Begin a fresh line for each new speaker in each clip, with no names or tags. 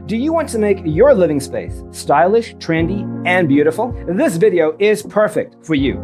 Do you want to make your living space stylish, trendy, and beautiful? This video is perfect for you.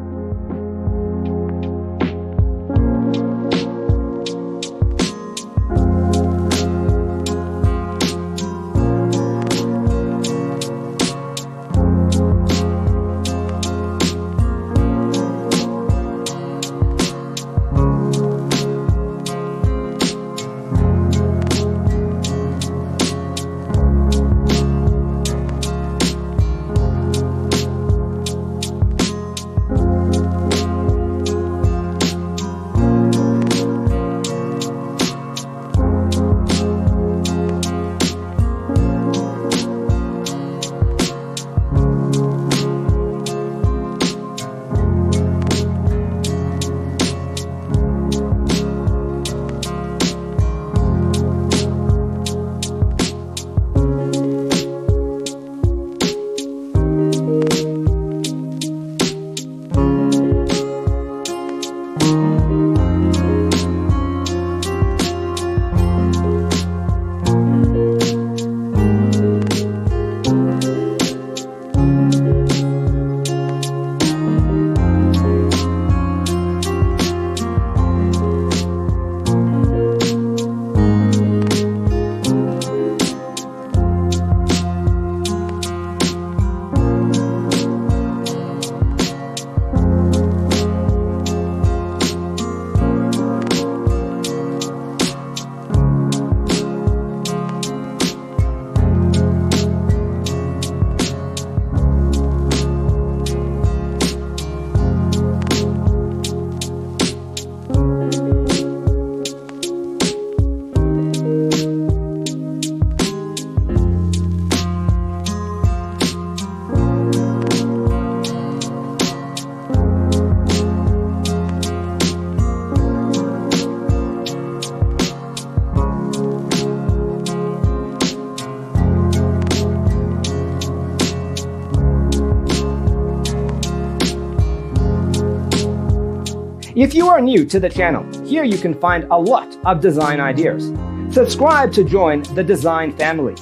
If you are new to the channel, here you can find a lot of design ideas. Subscribe to join the design family.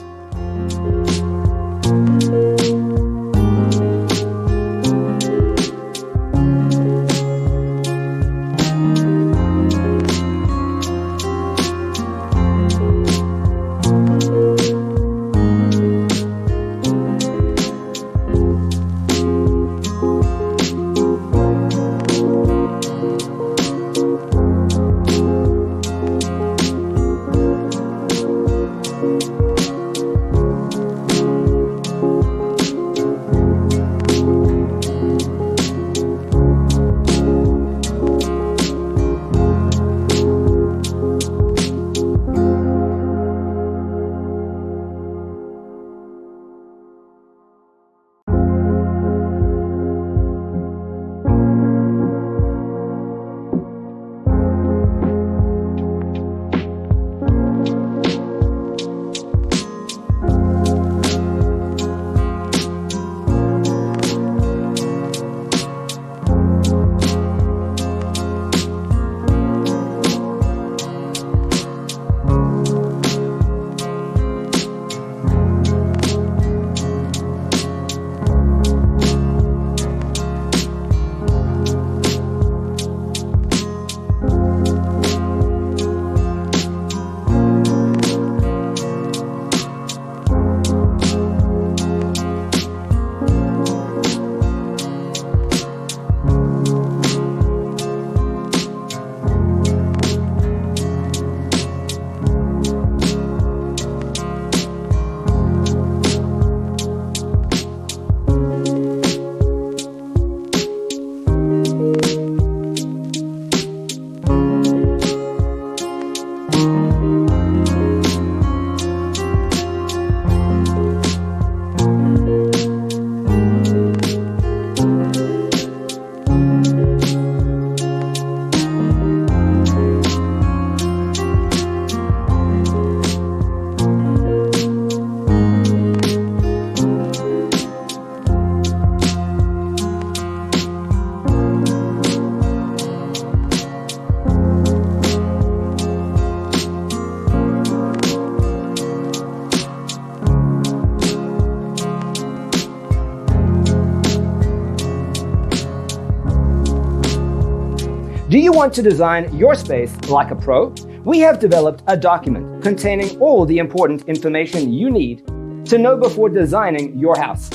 Do you want to design your space like a pro? We have developed a document containing all the important information you need to know before designing your house.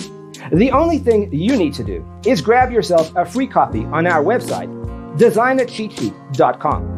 The only thing you need to do is grab yourself a free copy on our website, designercheatsheet.com.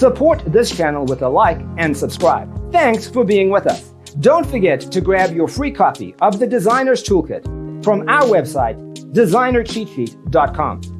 Support this channel with a like and subscribe. Thanks for being with us. Don't forget to grab your free copy of the Designer's Toolkit from our website, designercheatsheet.com.